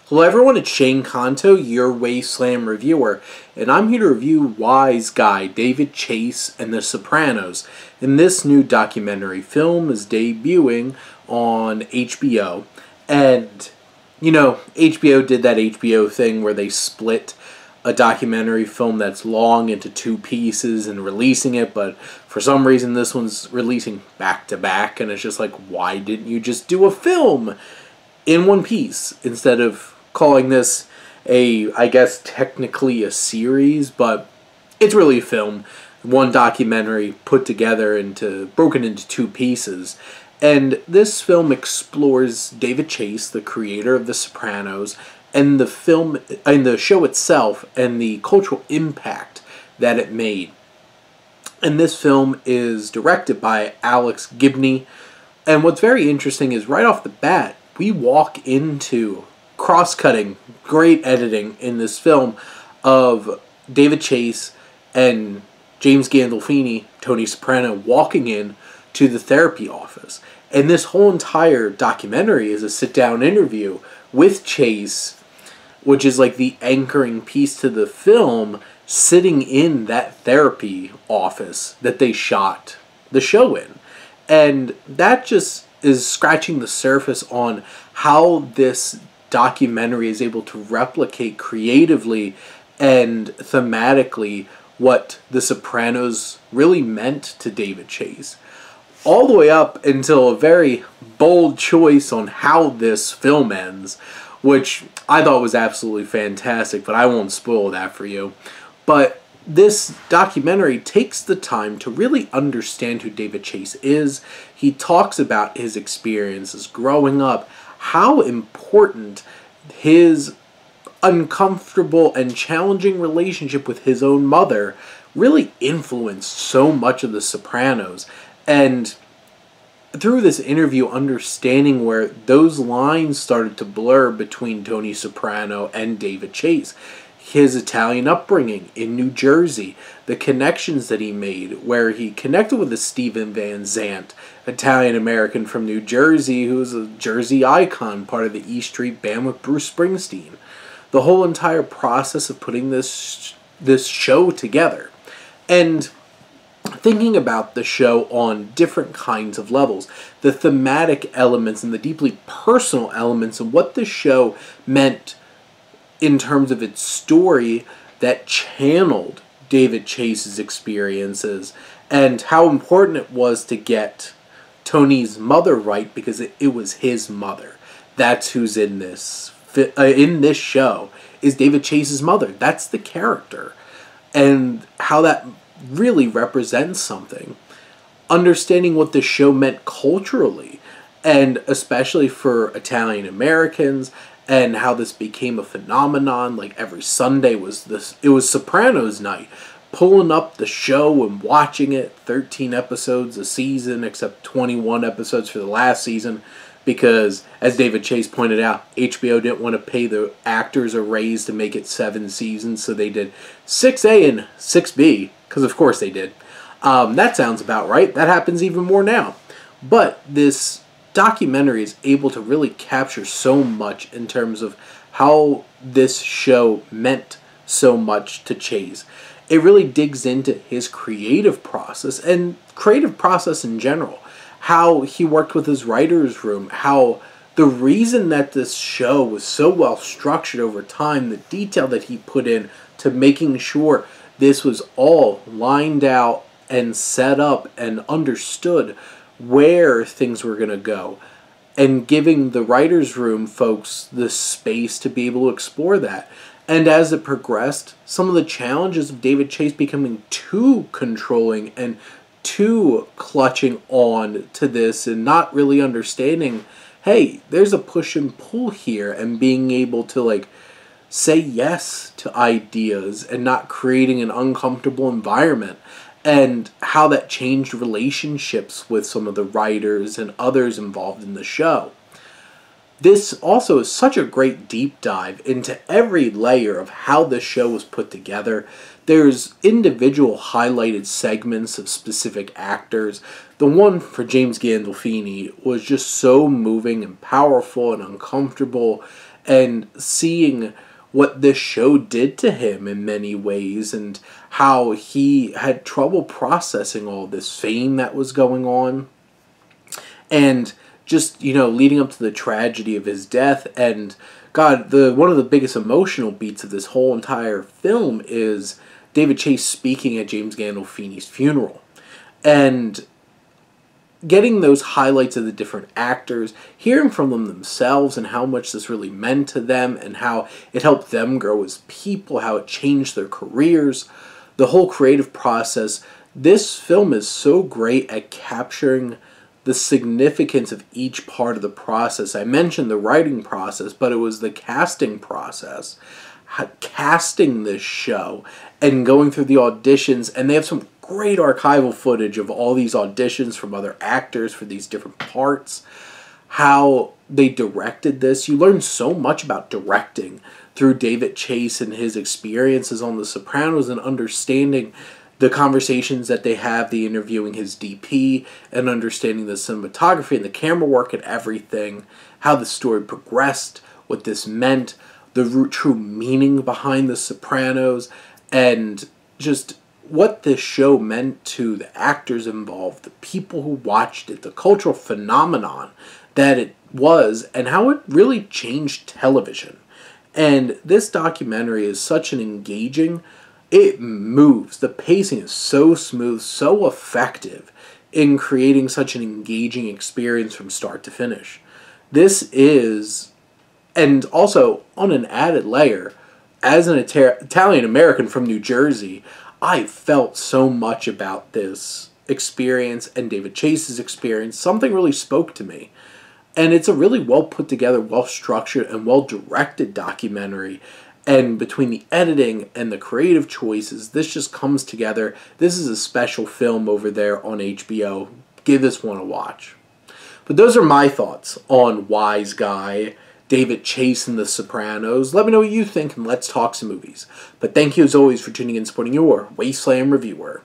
Hello everyone, it's Shane Kanto, your Wasteland reviewer, and I'm here to review Wise Guy, David Chase, and The Sopranos. And this new documentary film is debuting on HBO. And, you know, HBO did that HBO thing where they split a documentary film that's long into two pieces and releasing it, but for some reason this one's releasing back to back, and it's just like, why didn't you just do a film in one piece instead of calling this I guess technically a series, but it's really a film, one documentary put together broken into two pieces. And this film explores David Chase, the creator of The Sopranos, and the show itself and the cultural impact that it made. And this film is directed by Alex Gibney. And what's very interesting is right off the bat, we walk into cross-cutting, great editing in this film of David Chase and James Gandolfini, Tony Soprano, walking in to the therapy office. And this whole entire documentary is a sit-down interview with Chase, which is like the anchoring piece to the film, sitting in that therapy office that they shot the show in. And that just is scratching the surface on how this documentary is able to replicate creatively and thematically what The Sopranos really meant to David Chase. All the way up until a very bold choice on how this film ends, which I thought was absolutely fantastic, but I won't spoil that for you. But this documentary takes the time to really understand who David Chase is. He talks about his experiences growing up, how important his uncomfortable and challenging relationship with his own mother really influenced so much of The Sopranos. And through this interview, understanding where those lines started to blur between Tony Soprano and David Chase, his Italian upbringing in New Jersey, the connections that he made, where he connected with a Steven Van Zandt, Italian-American from New Jersey, who was a Jersey icon, part of the E Street Band with Bruce Springsteen. The whole entire process of putting this show together. And thinking about the show on different kinds of levels, the thematic elements and the deeply personal elements of what the show meant in terms of its story that channeled David Chase's experiences, and how important it was to get Tony's mother right, because it was his mother. That's who's in this show, is David Chase's mother. That's the character. And how that really represents something. Understanding what the show meant culturally, and especially for Italian Americans, and how this became a phenomenon. Like every Sunday it was Sopranos night. Pulling up the show and watching it, 13 episodes a season, except 21 episodes for the last season, because, as David Chase pointed out, HBO didn't want to pay the actors a raise to make it 7 seasons, so they did 6A and 6B, because of course they did. That sounds about right. That happens even more now. But this documentary is able to really capture so much in terms of how this show meant so much to Chase. It really digs into his creative process and creative process in general. How he worked with his writer's room, how the reason that this show was so well structured over time, the detail that he put in to making sure this was all lined out and set up and understood where things were going to go, and giving the writer's room folks the space to be able to explore that. And as it progressed, some of the challenges of David Chase becoming too controlling and too clutching on to this and not really understanding, hey, there's a push and pull here, and being able to say yes to ideas and not creating an uncomfortable environment, and how that changed relationships with some of the writers and others involved in the show. This also is such a great deep dive into every layer of how this show was put together. There's individual highlighted segments of specific actors. The one for James Gandolfini was just so moving and powerful and uncomfortable, and seeing what this show did to him in many ways, and how he had trouble processing all this fame that was going on, and just, leading up to the tragedy of his death. And God, one of the biggest emotional beats of this whole entire film is David Chase speaking at James Gandolfini's funeral, and getting those highlights of the different actors, hearing from them themselves and how much this really meant to them and how it helped them grow as people, how it changed their careers, the whole creative process. This film is so great at capturing the significance of each part of the process. I mentioned the writing process, but it was the casting process. Casting this show and going through the auditions, and they have some great archival footage of all these auditions from other actors for these different parts. How they directed this. You learn so much about directing through David Chase and his experiences on The Sopranos, and understanding the conversations that they have, the interviewing his DP, and understanding the cinematography and the camera work and everything, how the story progressed, what this meant, the true meaning behind The Sopranos, and just what this show meant to the actors involved, the people who watched it, the cultural phenomenon that it was, and how it really changed television. And this documentary is such an engaging, it moves. The pacing is so smooth, so effective in creating such an engaging experience from start to finish. This is, and also on an added layer, as an Italian-American from New Jersey, I felt so much about this experience and David Chase's experience. Something really spoke to me. And it's a really well put together, well structured, and well directed documentary. And between the editing and the creative choices, this just comes together. This is a special film over there on HBO. Give this one a watch. But those are my thoughts on Wise Guy, David Chase, and The Sopranos. Let me know what you think, and let's talk some movies. But thank you as always for tuning in and supporting your Wasteland reviewer.